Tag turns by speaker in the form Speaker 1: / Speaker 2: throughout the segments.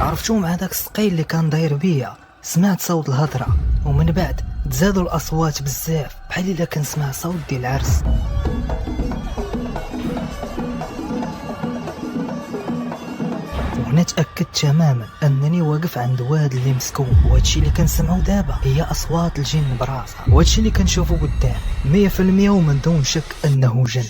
Speaker 1: عرفتو مع داك السقيل اللي كان داير بيا سمعت صوت الهضره، ومن بعد تزادوا الاصوات بزاف بحال الا كنسمع صوت ديال العرس. وهنا تاكدت تماما انني واقف عند واد اللي مسكون، وهادشي اللي كنسمعو دابا هي اصوات الجن براسها، وهادشي اللي كنشوفو قدام 100% ومن دون شك انه جن.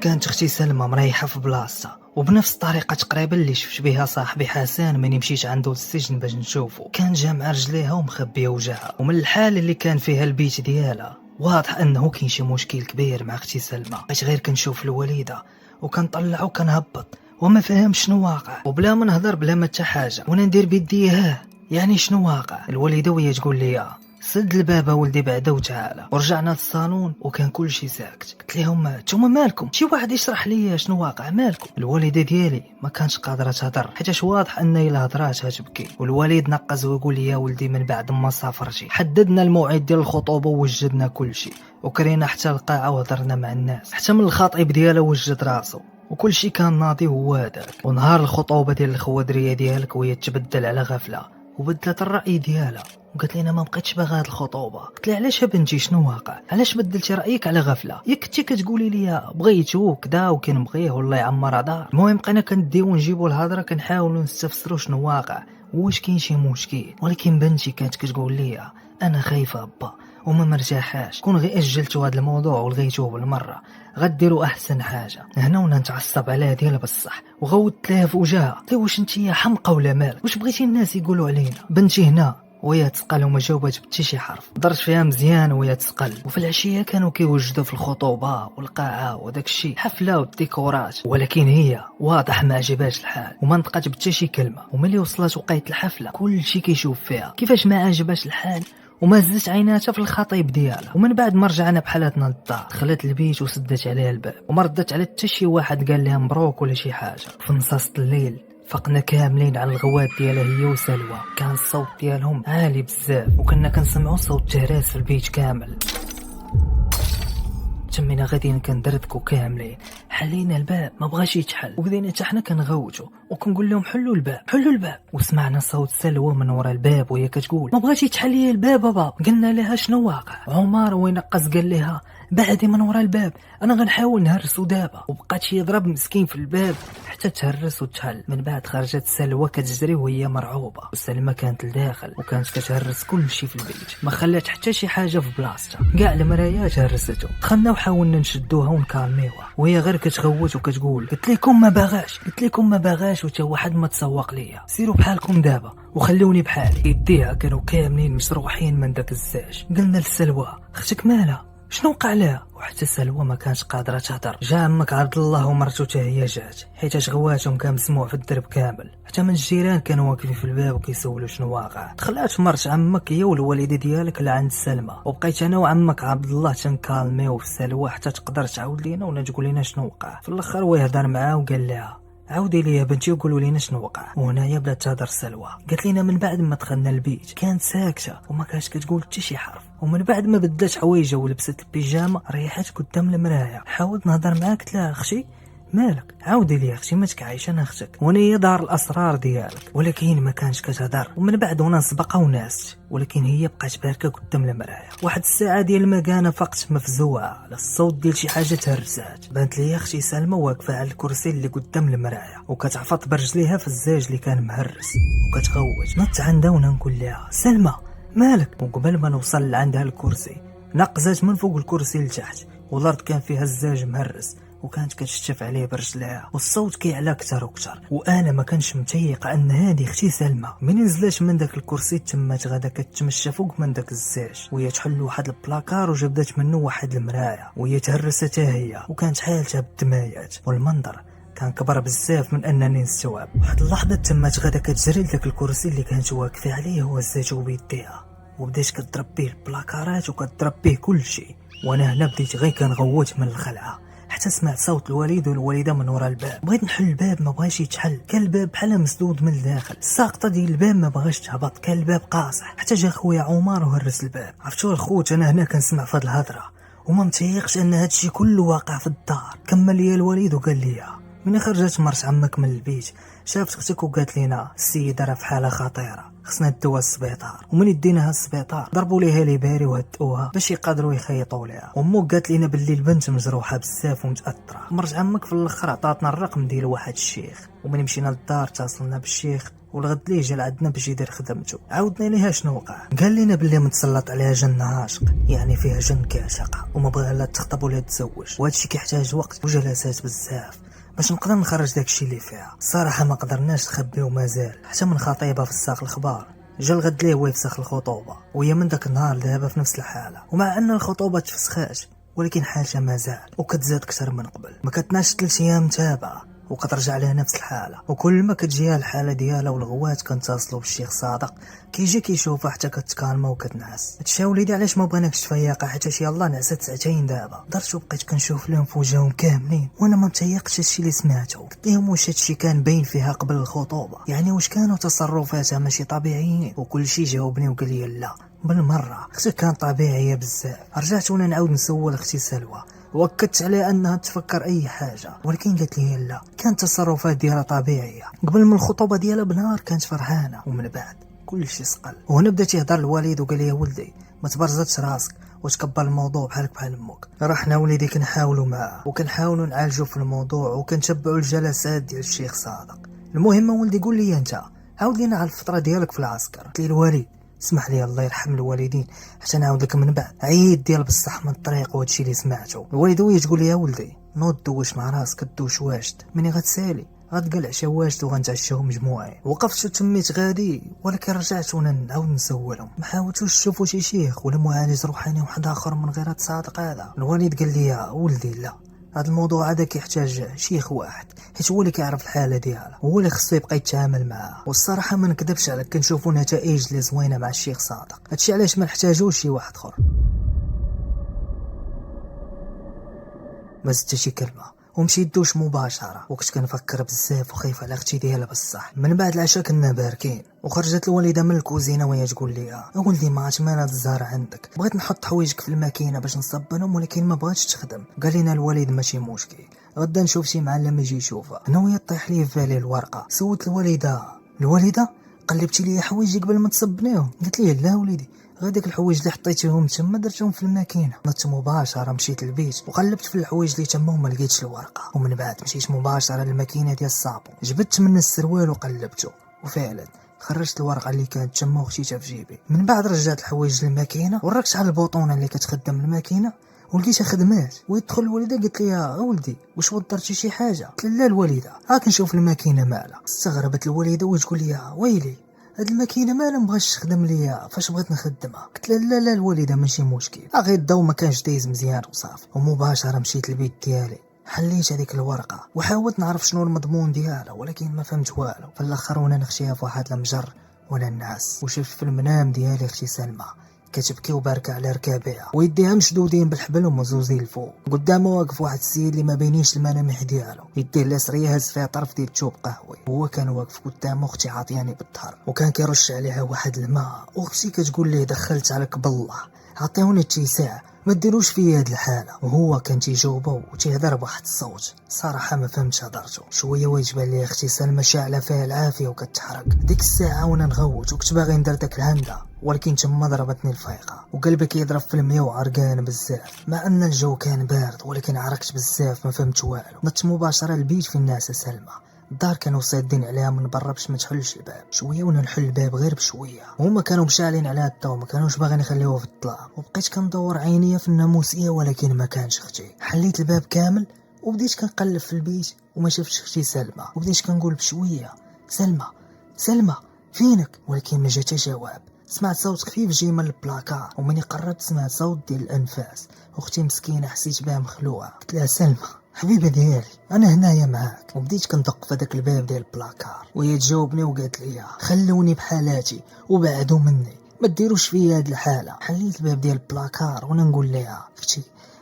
Speaker 1: كانت اختي سلمى مريحه في بلاصتها، وبنفس الطريقه تقريبا اللي شفت بها صاحبي حسن ملي مشيت عنده للسجن باش نشوفو. كان جامع رجليها ومخبيه وجهها، ومن الحال اللي كان فيها البيت ديالها واضح انه كاين شي مشكل كبير مع اختي سلمى. بقيت غير كنشوف الوالده وكنطلع وكنهبط وما فهمش شنو واقع، وبلا ما نهضر بلا ما حتى حاجه وانا ندير بيدي يعني شنو واقع. الوالده وهي تقول لي سد الباب ولدي بعدا وتعالى. ورجعنا للصالون وكان كل شيء ساكت. قلت لهم نتوما مالكم؟ شي واحد يشرح لي شنو واقع، مالكم؟ الوالده ديالي ما كانش قادره تهضر حيت واضح ان الا هضرات غتبكي. والوالد نقز ويقول لي يا ولدي من بعد ما سافرتي حددنا الموعد ديال الخطوبه ووجدنا كل شيء وكرينا حتى القاعه وهضرنا مع الناس حتى من الخطيب ديالها وجد راسو وكل شيء كان ناضي هو هذاك. ونهار الخطوبه ديال الخوادريه ديالك وهي تبدل على غفله وبدلت الراي ديالها وقالت لي انا ما بقيتش باغا هاد الخطوبه. قلت لها علاش بنتي شنو واقع؟ علاش بدلتي رايك على غفله؟ ياك كنتي كتقولي لي بغيتو كدا وكنبغيه والله يعمر دار. المهم بقينا كنديو نجيبو الهضره كنحاولوا نستفسروا شنو واقع واش كاين شي مشكل. ولكن بنتي كانت كتقول لي انا خايفه با وما مرتاحاش، كون غير اجلتوا هذا الموضوع ولغيتوه بالمره غديروا احسن حاجه. هنا وانا نتعصب عليها ديالها بصح وغوت لها في وجهها. قلت واش انت حمقى ولا مالك؟ واش بغيتي الناس يقولوا علينا؟ بنتي هنا وهي تسقل وما جاوبات بحتى شي حرف، درت فيها مزيان وهي تسقل. وفي العشيه كانوا كيوجدوا في الخطوبه والقاعه وداك الشيء حفله والديكورات، ولكن هي واضح ما عجبهاش الحال وما نطقات بحتى شي كلمه. وملي وصلت وقيت الحفله كل شيء كيشوف فيها كيفاش ما عجبهاش الحال وما زدت عيناتها في الخطيب ديالها. ومن بعد ما رجعنا بحالاتنا للدار دخلت البيت وسدت عليها الباب وما ردت على حتى شي واحد قال لها مبروك ولا شي حاجه. في نصاص الليل فقنا كاملين على الغوات ديالها هي وسلوى، كان الصوت ديالهم عالي بزاف وكنا كنسمعوا صوت تهراس في البيت كامل. تمينا غاديين كندردكو كاملين، حلينا الباب ما بغاش يتحل وبدينا حتى حنا كنغوتو وكنقول لهم حلوا الباب حلوا الباب. وسمعنا صوت سلوى من ورا الباب وهي كتقول ما بغاش يتحل لي الباب بابا. قلنا لها شنو واقع؟ عمر وينقص قال لها بعدي من ورا الباب انا غنحاول نهرسو دابا. وبقات يضرب مسكين في الباب حتى تهرس وتحل. من بعد خرجت سلوى كتجري وهي مرعوبه، وسلمى كانت لداخل وكانت كتهرس كل شيء في البيت ما خلات حتى شي حاجه في بلاصتها، كاع المرايات هرسته. دخلنا وحاولنا نشدوها ونكالميوها وهي غير كتغوت وكتقول قلت لكم ما باغاش وتا واحد ما تسوق ليا، سيروا بحالكم دابا وخلوني بحالي. يديها كانوا كاملين مشروحين من داك الزاج. قلنا لسلوى اختك مالها شنو وقع لها؟ وحتى سلوى ما كانش قادره تهضر. جا عمك عبد الله ومرته حتى هي جات حيت غواتهم كان مسموع في الدرب كامل، حتى من الجيران كانوا واقفين في الباب وكيسولوا شنو واقع. دخلات مرت عمك هي والوالده ديالك لعند سلمى، وبقيت انا وعمك عبد الله تنكالميو في سلوى حتى تقدر تعاود لينا ولا تقول لنا شنو وقع. في الاخر هو يهضر معاه وقال لها عاودي لي يا بنتي وقولوا لينا شنو وقع. وهنايا بدات تهضر سلوى، قالت لنا من بعد ما دخلنا البيت كانت ساكته وما كانتش كتقول حتى شي حرف، ومن بعد ما بدلت حوايجها ولبست البيجامه ريحت قدام المرايه. حاولت نهضر معاها قلت لها اختي مالك؟ عاودي لي اختي ما تكعيش انا اختك وانا هي دار الاسرار ديالك. ولكن ما كانش كتهضر. ومن بعد وانا سبقه وناس ولكن هي بقات باركه قدام المرايه. واحد الساعه ديال ما كان فقت مفزوعه على الصوت ديال شي حاجه تهرسات. بانت لي اختي سلمى واقفه على الكرسي اللي قدام المرايه وكتعفط برجليها في الزاج اللي كان مهرس وكتغوت. نط عندها وانا نقول لها سلمى مالك؟ وقبل ما نوصل لعندها الكرسي نقزات من فوق الكرسي لتحت والارض كان فيها الزاج مهرس وكانت كتشتف عليه برجلها والصوت كيعلى اكثر واكثر. وانا ما كانش متيقه ان هذه اختي سلمى. من نزلت من داك الكرسي تمات غدا كتمشى فوق من داك الزاج وهي تحل واحد البلاكار وجبدت منه واحد المرايه وهي تهرست هي وكانت حالتها بالدمايات. والمنظر كان كبر بزاف من انني نستوعب. واحد اللحظه تمات غدا كتجري لداك الكرسي اللي كانت واقفه عليه وهزاتو بيديها وبدات كضرب به البلاكارات وكضرب به كل شيء. وانا هنا بديت غير كنغوت من الخلعه حتى سمعت صوت الوالد والوالده من وراء الباب. بغيت نحل الباب ما بغاش يتحل، كان الباب بحال مسدود من الداخل. الساقطه ديال الباب ما بغاش تهبط، كان الباب قاصح. حتى جا خويا عمر وهرس الباب. عرفتوا الخوت انا هنا كنسمع فهاد الهضره وما متيقش ان هادشي كله واقع في الدار. كمل لي الوليد وقال لي من خرجت مرت عمك من البيت شافت اختك وقالت لنا السيده راه في حاله خطيره خصنا ندوها للسبيطار. ومن يديناها للسبيطار ضربوا ليها ليباري وهدؤوها باش يقدروا يخيطوا ليها. وامو قالت لنا باللي البنت مجروحه بزاف ومتاثره. مرت عمك في الاخر عطاتنا الرقم ديال واحد الشيخ ومن مشينا للدار اتصلنا بالشيخ والغد ليه جا لعندنا باش يدير خدمته. عاودنا ليها شنو وقع. قال لنا باللي متسلط عليها جن عاشق، يعني فيها جن كاشقه وما بغاها لا تخطب ولا تتزوج، وهادشي كيحتاج وقت وجلسات بزاف باش نقدر نخرج داكشي اللي فيها. الصراحه ما قدرناش نخبيو مازال حتى من خطيبه في الساق الخبار جا الغد ليه هو يفسخ الخطوبه وهي من داك النهار دابا في نفس الحاله. ومع ان الخطوبه تفسخات ولكن حاجه مازال وكتزاد اكثر من قبل. ما كتناش 3 ايام متابعه وكترجع لها نفس الحاله. وكل ما كتجيها الحاله ديالها والغوات كنتصلوا بالشيخ صادق كيجي كيشوفها حتى كتكالما وكتنعس. هادشي وليدي علاش ما بغيناكش تفيقها حيت يلاه نعست ساعتين دابا. درت وبقيت كنشوف لهم في وجههم كاملين وانا ما متيقش هادشي اللي سمعته. قلت لهم واش هادشي كان باين فيها قبل الخطوبه؟ يعني واش كانوا تصرفاتها ماشي طبيعيين؟ وكل شيء جاوبني وقال لي لا بالمره اختي كان طبيعيه بزاف. رجعت وانا نعاود نسول اختي سلوى وأكدت عليها أنها تفكر أي حاجة ولكن قالت لي لا كانت تصرفات ديالها طبيعية. قبل من الخطوبة ديالها بنهار كانت فرحانة ومن بعد كل شيء سقل. وهنا بدات يهضر الوالد وقال لي يا ولدي ما تبرزتش راسك وتكبر الموضوع بحالك بحال امك. رحنا وليدي كنحاولوا معاه وكنحاولوا نعالجوا في الموضوع وكنتبعوا الجلسات ديال الشيخ صادق. المهم ولدي قول لي انت عاود لينا على الفترة ديالك في العسكر. قلت لي الوالد اسمح لي الله يرحم الوالدين حتى نعاود لك من بعد عيد ديال بصح من الطريق وهادشي اللي سمعته. الوالد هو تقول لي يا ولدي نوض دوش مع راسك دوش واجد مني غتسالي غتقلع شي واجد وغنتعشاو مجموعين. وقفت وتميت غادي ولكن رجعت وانا نعاود نسولهم ما حاولتوش تشوفوا شي شيخ ولا معالج روحاني واحد اخر من غير هاد صادق هذا. الوالد قال لي يا ولدي لا هذا الموضوع هذا كيحتاج شيخ واحد حيت هو اللي كيعرف الحاله ديالها هو اللي خصو يبقى يتعامل معها. والصراحه ما نكذبش عليك كنشوفوا نتائج اللي زوينه مع الشيخ صادق. هادشي علاش ما نحتاجوش شي واحد اخر. ما زدت شي كلمه ومشيت دوش مباشره وكنت كنفكر بزاف وخايف على اختي ديالها بصح. من بعد العشاء كنا باركين وخرجت الوالده من الكوزينه وهي تقول لي ولدي ما عرفتش مال هاد الزهر عندك بغيت نحط حوايجك في الماكينه باش نصبنهم ولكن ما بغاتش تخدم. قال لنا الوالد ماشي مشكل غدا نشوف شي معلم يجي يشوفها. انا وهي طيح لي في بالي الورقه سولت الوالده قلبتي لي حوايجي قبل ما تصبنيهم؟ قالت لي لا وليدي غاديك الحوايج اللي حطيتيهم تما درتهم في الماكينه. نط مباشره مشيت للبيت وقلبت في الحوايج اللي تما وما لقيتش الورقه. ومن بعد مشيت مباشره للماكينه ديال الصابون جبت من السروال وقلبته وفعلا خرجت الورقه اللي كانت تما وخشيتها في جيبي. من بعد رجعت الحوايج للماكينه وركت على البوطونه اللي كتخدم الماكينه ولقيتها خدمات. ويدخل الوالده قالت لي يا ولدي واش وضرتي شي حاجه؟ قلت لا الوالده راك نشوف الماكينه مالها. استغربت الوالده وتقول لي ويلي هاد الماكينه مالها مبغاش تخدم ليا فاش بغيت نخدمها. قلت لا الوالده ماشي مشكل غير الضو ما كانش دايز مزيان وصافي. ومباشره مشيت للبيت ديالي حليت هذيك الورقه وحاولت نعرف شنو المضمون ديالها ولكن ما فهمت والو. في الاخر وانا نخشيها في واحد المجر ولا الناس وشفت في المنام ديالي اختي سلمى كتبكي وباركه على ركابها ويديها مشدودين بالحبل ومزوزين الفوق. قدامه واقف واحد السيد اللي ما بينيش الملامح ديالو يديه اليسريه هز فيها طرف ديال الثوب قهوي. هو كان واقف قدامه اختي عاطياني بالظهر وكان كيرش عليها واحد الماء. واختي كتقول ليه دخلت عليك بالله عطيوني اتساع ما ديروش فيا هاد الحاله. وهو كان تيجاوبه وتيهضر بواحد الصوت صراحه ما فهمتش هضرته. شويه ويتبان لي اختي سلمى شاعله فيها العافيه وكتحرق. ديك الساعه وانا نغوت وكنت باغي ندير داك الهنده ولكن تما ضربتني الفيقه وقلبي كيضرب في المية وعرقان بزاف. مع ان الجو كان بارد ولكن عرقت بزاف ما فهمت والو. نط مباشره البيت في الناس سلمى. الدار كانوا صادين عليها من برا باش ما تحلش الباب. شويه وانا نحل الباب غير بشويه هما كانوا مشعلين على الضو ما كانوش باغيين يخليوه في الظلام. وبقيت كندور عينيا في الناموسيه ولكن ما كانش اختي. حليت الباب كامل وبديت كنقلب في البيت وما شفتش اختي سلمى. وبديت كنقول بشويه سلمى فينك ولكن ما جا حتى جواب. سمعت صوت خفيف جاي من البلاكار ومني قربت سمعت صوت ديال الانفاس. اختي مسكينه حسيت بها مخلوعه. قلت لها سلمى حبيبه ديالي انا هنايا معاك. وبديت كندق في داك الباب ديال البلاكار وهي تجاوبني وقالت لي خلوني بحالاتي وبعدوا مني ما ديروش فيا هاد الحاله. حليت الباب ديال البلاكار وانا نقول لها اختي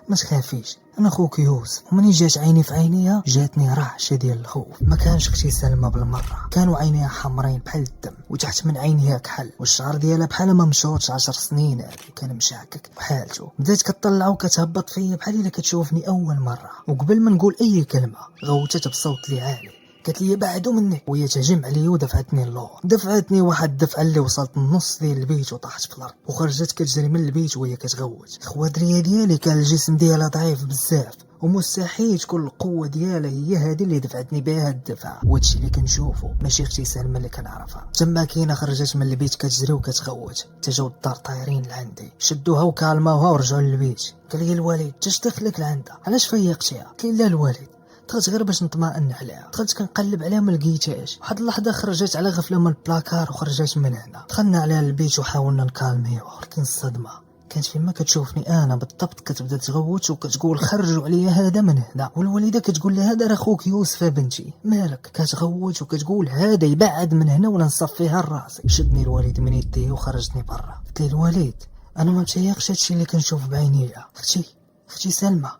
Speaker 1: ما تخافيش، انا خوك يوسف. ومني جات عيني في عينيها جاتني رعشه ديال الخوف. ما كانش اختي سلمى بالمره، كانوا عينيها حمرين بحال الدم، وتحت من عينيها كحل، والشعر ديالها بحال ما مشوتش 10 سنين. هذه كان مشاكك بحالته. بدات كتطلع وكتهبط فيا بحال الا كتشوفني اول مره، وقبل ما نقول اي كلمه غوتت بصوت لي عالي، قالت لي بعدو مني، وهي تهجم عليا ودفعتني اللور. دفعتني واحد الدفعه اللي وصلت النص ديال البيت وطاحت في الارض، وخرجت كتجري من البيت وهي كتغوت. الخوادريه ديالي كان الجسم ديالها ضعيف بزاف، ومستحيل تكون القوه ديالها هي هذه اللي دفعتني بها الدفعه. وهادشي اللي كنشوفو ماشي اختي سلمى اللي كنعرفها. تما كاينه خرجت من البيت كتجري وكتغوت، تجاو الدار طايرين لعندي، شدوها وكالماوها ورجعوا للبيت. قال لي الوالد اش دخلك لعندها، علاش فيقتيها؟ قلت لا الوالد، دخلت غير باش نطمئن عليها. دخلت كنقلب عليها ما لقيتهاش. واحد اللحظه خرجت على غفله من البلاكار وخرجت من هنا. دخلنا عليها البيت وحاولنا نكالميوها، ولكن الصدمه كانت فيما كتشوفني انا بالضبط كتبدا تغوت وكتقول خرجوا عليا هذا من هنا، والوالده كتقول لها هذا راه خوك يوسف بنتي، مالك؟ كتغوت وكتقول هذا يبعد من هنا ولا نصفيها لراسي. شدني الوالد من يديه وخرجني برا. قلت لي الوالد انا ما متيقش هادشي اللي كنشوف بعينيا. اختي سلمى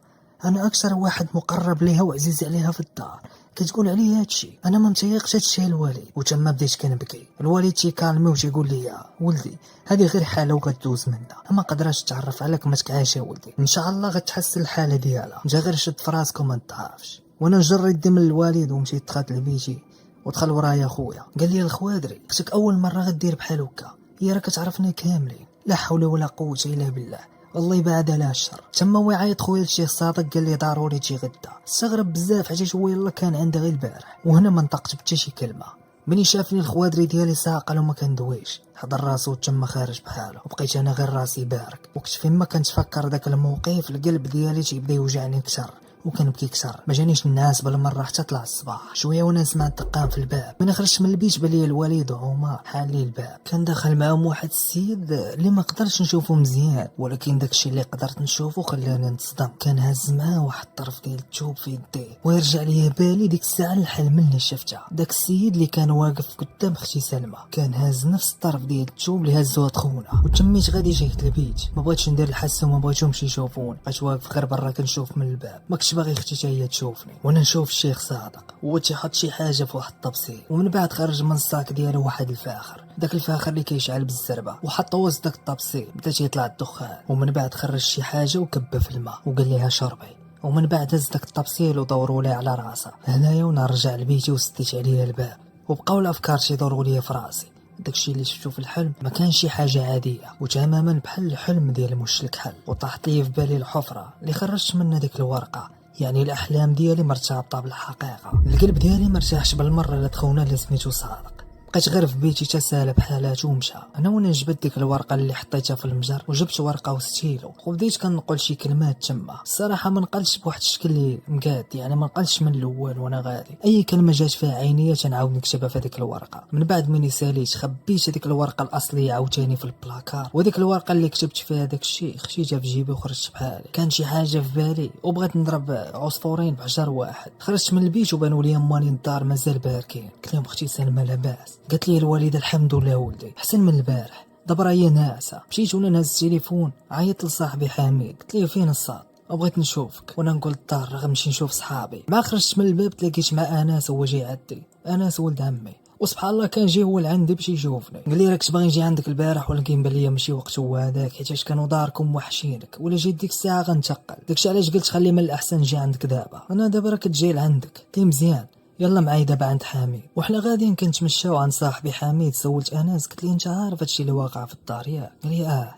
Speaker 1: انا اكثر واحد مقرب ليها وعزيز عليها في الدار، كتقول عليه هادشي، انا ما متيقش هادشي الوالد. وتما بديت كنبكي. الوالد تيكالمي وتيقول لي يا ولدي هذه غير حاله وغدوز منها، ما قدراش تعرف عليك ما تكعاش يا ولدي، ان شاء الله غتحسن الحاله ديالها، انت غير شد فراسك وما تخافش. وانا جريت دم من الوالد ومشيت دخلت لبيتي ودخل ورايا خويا. قال لي الخوادري اختك اول مره غدير بحال هكا، هي راه كتعرفنا كاملين، لا حول ولا قوه الا بالله، والله يبعد على الشر. تما هو يعيط خويا الشيخ صادق قال لي ضروري تجي غدا. استغرب بزاف حيت هو يلا كان عنده غير البارح، وهنا ما نطقت بحتى شي كلمه. مني شافني الخوادري ديالي ساقل وما كندويش، حضر راسو تما خارج بحاله، وبقيت انا غير راسي بارك. وقت فين ما كنتفكر داك الموقف القلب ديالي تيبدا يوجعني اكثر وكنبكي اكثر. ما جانيش الناس بالمره حتى طلع الصباح شويه وانا سمعت دقان في الباب. من خرجت من البيت بان لي الوالد وعمر حالي الباب. كان داخل معاهم واحد السيد اللي ما قدرتش نشوفه مزيان، ولكن داكشي اللي قدرت نشوفه خلاني نتصدم. كان هاز معاه واحد الطرف ديال الثوب في يديه، ويرجع ليا بالي ديك الساعه الحلم اللي شفتها. داك السيد اللي كان واقف قدام اختي سلمى كان هاز نفس الطرف ديال الثوب اللي هزوها خونا. وتميت غادي جيت للبيت، ما بغيتش ندير الحاسه وما بغيتهمش يشوفوني، بقيت واقف غير برا كنشوف من الباب. ما كنتش باغي اختي حتى هي تشوفني، وانا نشوف الشيخ صادق هو تيحط شي حاجه في واحد الطبسيل. ومن بعد خرج من الصاك ديالو واحد الفاخر، داك الفاخر اللي كيشعل بالزربه، وحطو وسط داك الطبسيل بدا تيطلع الدخان. ومن بعد خرج شي حاجه وكبه في الماء وقال ليها شربي. ومن بعد هز داك الطبسيل ودوروا ليه على راسه. هنايا وانا رجع لبيتي وسديت عليه الباب، وبقاو الافكار تيدوروا ليا في راسي. داكشي اللي شفتو في الحلم ما كان شي حاجه عاديه، وتماما بحال الحلم ديال مش الكحل. وطاحت لي في بالي الحفره اللي خرجت منها ديك الورقه، يعني الاحلام ديالي مرتبطه بالحقيقه. القلب ديالي مرتاحش بالمره لا تخونا اللي سميتو صادق. بقيت غير في بيتي تسالى بحالاته ومشى. انا وانا جبت ديك الورقه اللي حطيتها في المجر وجبت ورقه وستيلو وبديت كنقول شي كلمات تما. الصراحه ما نقلتش بواحد الشكل اللي مقاد، يعني ما نقلتش من الاول وانا غادي. اي كلمه جات فيها عينيا تنعاود نكتبها في هذيك الورقه. من بعد مني ساليت خبيت هذيك الورقه الاصليه عاوتاني في البلاكار، وهذيك الورقه اللي كتبت فيها داك الشيء خشيتها في جيبي وخرجت بحالي. كان شي حاجه في بالي وبغيت نضرب عصفورين بحجر واحد. خرجت من البيت وبانوا لي ماني الدار مازال باركين. قلت لهم اختي سلمى لاباس؟ قالت لي الوالده الحمد لله ولدي احسن من البارح، دابا هي ناعسه. مشيت وانا نهز التليفون عيطت لصاحبي حميد، قلت ليه فين الصاد، بغيت نشوفك. وانا نقول الدار غنمشي نشوف صحابي. مع خرجت من الباب تلاقيت مع انس هو جاي عندي، انس ولد عمي، وسبحان الله كان جاي هو لعندي باش يشوفني. قال لي راك باغي نجي عندك البارح ولكن بان لي ماشي وقت هو هذاك، حيت كانوا داركم وحشينك، ولا جيت ديك الساعه غنتقل. داكشي علاش قلت خلي من الاحسن نجي عندك دابا. انا دابا راك تجي لعندك. قلت لي مزيان يلا معايا دابا عند حميد. وحنا غاديين كنتمشاو عند صاحبي حميد. سولت انس قلت لي انت عارف هادشي اللي واقع في الدار ياك؟ قال لي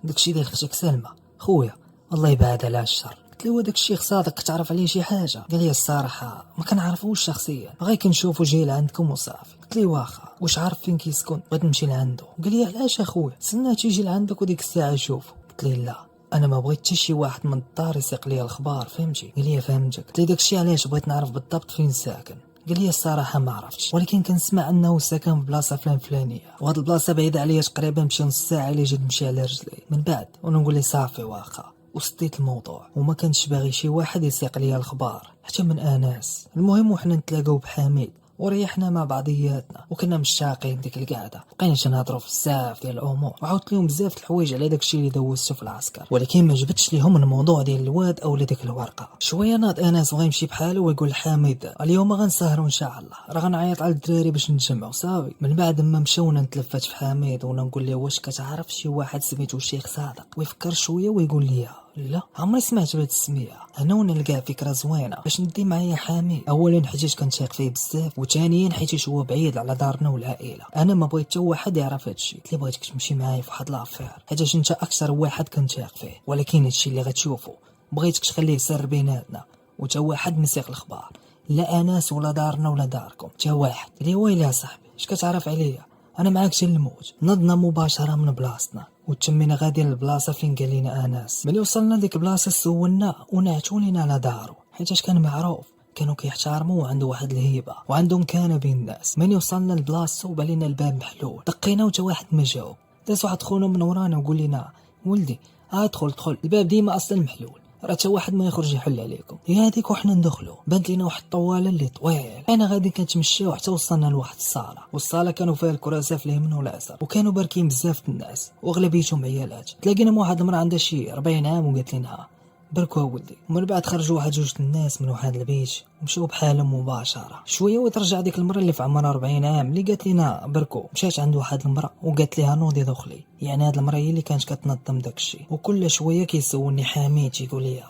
Speaker 1: داكشي ديال اختك سلمى خويا الله يبعد على الشر. قلت له داك الشيخ صادق كتعرف عليه شي حاجه؟ قال لي الصراحه ما كنعرفوش شخصيا، غير كنشوفو جاي لعندكم وصافي. قلت لي واخا واش عارف فين كيسكن؟ بغيت نمشي لعندو. قال لي علاش اخويا سناه تيجي لعندك وديك الساعه نشوفو. قلت لي لا انا ما بغيت حتى شي واحد من الدار يسيق لي الخبار فهمتي؟ قال لي فهمتك. قلت لي داكشي علاش بغيت نعرف بالضبط فين ساكن. قال لي الصراحه ما عرفتش، ولكن كنسمع انه ساكن في بلاصه فلانيه، وهاد البلاصه بعيده عليا تقريبا بشي نص ساعه الا جيت نمشي على رجلي. من بعد وانا نقول لي صافي واخا وسطيت الموضوع، وما كانش باغي شي واحد يسيق ليا الخبار حتى من اناس. المهم وحنا نتلاقاو بحميد وريحنا مع بعضياتنا وكنا مشتاقين ديك القعده. بقينا نهضروا في بزاف ديال الامور وعاودت لهم بزاف الحوايج على داكشي اللي دوزته في العسكر، ولكن ما جبتش ليهم الموضوع ديال الواد او ديك الورقه. شويه ناض انس وغيمشي بحاله ويقول حميد اليوم غنسهروا ان شاء الله، راه غنعيط على الدراري باش نتجمعوا صافي. من بعد ما مشاونا نتلفت في حميد ونقول له واش كتعرف شي واحد سميتو الشيخ صادق، ويفكر شويه ويقول لي لا عمري سمعت بهاد السميه. انا ونلقى فكره زوينه باش ندي معايا حميد، اولا حيت كنثيق فيه بزاف، وثانيا حيت هو بعيد على دارنا والعائله. انا ما بغيت حتى واحد يعرف هادشي، قلت لي بغيتك تمشي معايا في واحد لافير حيت انت اكثر واحد كنثيق فيه، ولكن هادشي اللي غتشوفه بغيتك تخليه سر بيناتنا وتا واحد ما يسيق الخبار، لا اناس ولا دارنا ولا داركم تا واحد. قال لي ويلي يا صاحبي اش كتعرف عليا، انا معاك حتى الموت. نضنا مباشره من بلاصتنا وتمينا غادي للبلاصه فين قال لنا انس. ملي وصلنا ديك البلاصه سولنا ونعتو لينا على دارو حيت كان معروف، كانوا كيحترموا وعنده واحد الهيبه وعنده مكانه بين الناس. ملي وصلنا لبلاصتو وبالينا الباب محلول، دقينا وتا واحد ما جاوب. داز واحد خونا من ورانا وقول لنا ولدي ادخل الباب ديما اصلا محلول، راه حتى واحد ما يخرج يحل عليكم. هي هذيك وحنا ندخلوا بانت لينا واحد الطواله اللي طويل. انا غادي كنتمشيو حتى وصلنا لواحد الصاله، والصاله كانوا فيها الكراسي في اليمين واليسار وكانوا باركين بزاف الناس واغلبيتهم عيالات. تلاقينا مع واحد المراه عندها شي 40 عام وقالت لنا بركوا ولدي. ومن بعد خرجوا واحد جوج الناس من واحد البيت ومشاو بحالهم مباشره. شويه وترجع ديك المراه اللي في عمرها 40 عام اللي قالت لنا بركوا، مشات عند واحد المراه وقالت لها نوضي دخلي. يعني هاد المراه هي اللي كانت كتنظم داكشي. وكل شويه كيسولني حميد تيقول لي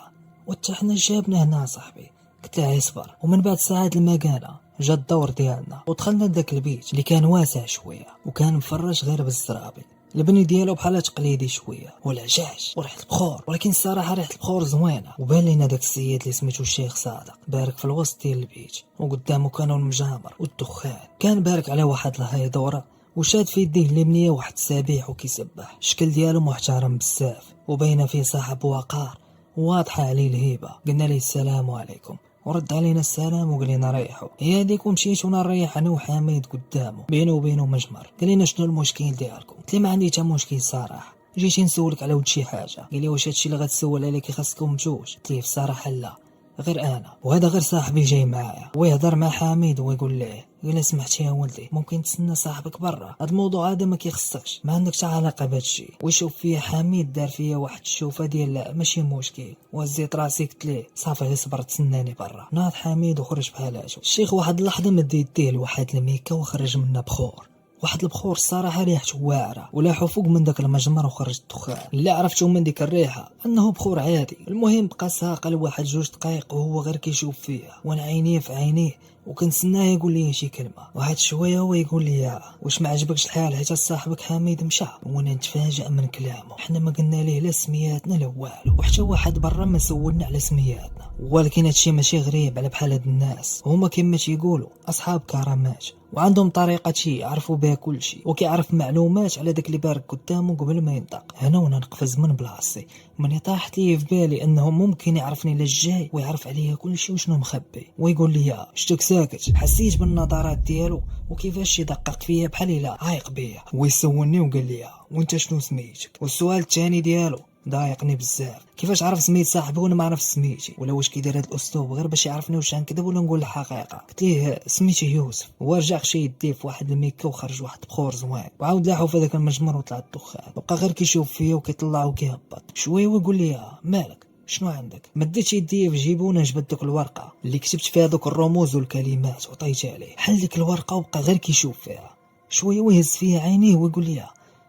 Speaker 1: وانت حنا جابنا هنا صاحبي، قلت له اصبر. ومن بعد ساعات المكانه جا الدور ديالنا ودخلنا لذاك البيت اللي كان واسع شويه وكان مفرش غير بالزرابي. البني ديالو بحال تقليدي شويه والعجاج وريحه البخور، ولكن الصراحه ريحه البخور زوينه. وبان لينا داك السيد اللي سميتو الشيخ صادق بارك في الوسط ديال البيت وقدامه كانوا المجامر والدخان. كان بارك على واحد الهيدوره وشاد في يديه اليمنيه واحد السبيح وكيسبح. الشكل ديالو محترم بزاف وباينه فيه صاحب وقار واضحه عليه الهيبه. قلنا ليه السلام عليكم ورد علينا السلام وقال لنا ريحوا. هي هذيك ومشيت وانا نريح انا وحميد قدامه بينه وبينه مجمر. قال لنا شنو المشكل ديالكم؟ قلت لي ما عندي حتى مشكل صراحه، جيت نسولك على ود شي حاجه. قال لي واش هادشي اللي غتسول عليه كيخصكم بجوج؟ قلت ليه بصراحه لا غير انا وهذا غير صاحبي جاي معايا. ويهضر مع حميد ويقول ليه الا سمحتي يا ولدي ممكن تسنى صاحبك برا، هذا الموضوع هذا ما كيخصكش، ما عندك حتى علاقه بهادشي. ويشوف فيا حميد دار فيا واحد الشوفه ديال لا ماشي مشكل وزيت راسي. قلت ليه صافي صبر تسناني برا. ناض حميد وخرج بحالاته. الشيخ واحد اللحظه مد يديه لواحد الميكا وخرج منها بخور، واحد البخور الصراحه ريحته واعره ولاحو فوق من داك المجمر وخرج الدخان. اللي عرفتو من ديك الريحه انه بخور عادي. المهم بقى ساقه لواحد جوج دقائق وهو غير كيشوف فيها وانا عينيه في عينيه وكنتسناه يقول لي شي كلمه. واحد شويه هو يقول لي واش ما عجبكش الحال حيت صاحبك حميد مشى؟ وانا نتفاجئ من كلامه. حنا ما قلنا ليه لا سمياتنا لا والو وحتى واحد برا ما سولنا على سمياتنا. ولكن هادشي ماشي غريب على بحال هاد الناس، هما كما تيقولوا اصحاب كرامات وعندهم طريقه يعرفوا بها كل شيء وكيعرف معلومات على داك اللي بارك قدامه قبل ما ينطق. هنا وانا نقفز من بلاصتي من طاحت لي في بالي انه ممكن يعرفني للجاي ويعرف عليا كل شيء وشنو مخبي ويقول لي شتوك ساكت. حسيت بالنظرات ديالو وكيفاش يدقق فيا بحال الا عايق بيا ويسولني وقال لي وانت شنو سميتك؟ والسؤال الثاني ديالو ضايقني بزاف، كيفاش عرف سميت صاحبي وانا ما عرف سميتي؟ ولا واش كيدير هذا الاسلوب غير باش يعرفني واش غنكذب ولا نقول الحقيقه؟ قلت ليه سميتي يوسف. ورجع خشى يديه في واحد الميكا وخرج واحد بخور زوين وعاود لاحو في هذاك المجمر وطلع الدخان. بقى غير كيشوف فيا وكيطلع وكيهبط شويه ويقول لي مالك شنو عندك؟ مديت يدي في جيبي وانا جبت ديك الورقه اللي كتبت فيها دوك الرموز والكلمات وعطيتها عليه. حل ديك الورقه وبقى غير كيشوف فيها شويه ويهز فيها عينيه ويقول لي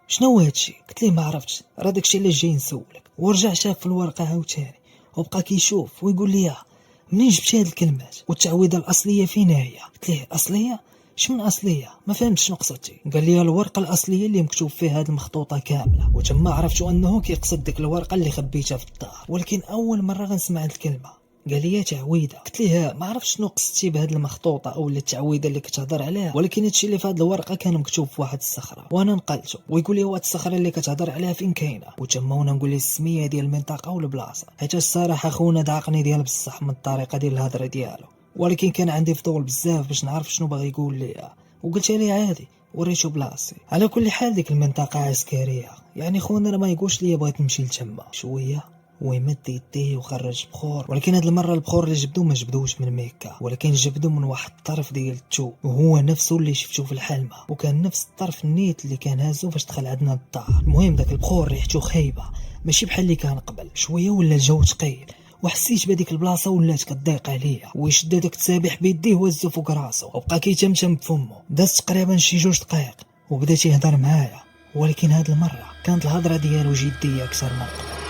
Speaker 1: شنو هادشي؟ قلت ليه ما عرفتش راه داكشي اللي جاي نسولك. ورجع شاف في الورقه عاوتاني وبقى كيشوف ويقول لي منين جبت هاد الكلمات والتعويضه الاصليه فين هي؟ قلت ليه اصليه؟ شمن اصليه؟ ما فهمتش شنو قصدتي. قال لي الورقه الاصليه اللي مكتوب فيها هاد المخطوطه كامله. وتما عرفت انه كيقصد ديك الورقه اللي خبيتها في الدار، ولكن اول مره غنسمع هاد الكلمه. قال لي تعويده. قلت ليه ما عرفتش شنو قصدتي بهاد المخطوطه او التعويده اللي كتهضر عليها، ولكن هادشي اللي في هاد الورقه كان مكتوب في واحد الصخره وانا نقلته. ويقول لي هاد الصخره اللي كتهضر عليها فين كاينه؟ وتما وانا نقول ليه السميه ديال المنطقه والبلاصه، حيت الصراحه خونا ضاقني ديال بصح من الطريقه ديال الهضره ديالو، ولكن كان عندي فضول بزاف باش نعرف شنو باغي يقول لي. وقلت ليه عادي وريتو بلاصتي. على كل حال ديك المنطقه عسكريه، يعني خونا ما يقولش لي بغيت نمشي لتما. شويه ويمد يديه وخرج بخور، ولكن هاد المره البخور اللي جبدو ما جبدوش من ميكا ولكن جبدو من واحد الطرف ديال التوب، وهو نفسه اللي شفتو في الحلمه، وكان نفس الطرف النيت اللي كان هازو فاش دخل عندنا الدار. المهم داك البخور ريحتو خايبه ماشي بحال اللي كان قبل. شويه ولا الجو ثقيل وحسيت بهذيك البلاصه ولات كتضيق عليا، ويشد داك التسابيح بيديه وهزو فوق راسو وبقى كيتمتم بفمو. داز تقريبا شي 2 دقائق وبدا تيهضر معايا، ولكن هاد المره كانت الهضره ديالو جديه اكثر من قبل.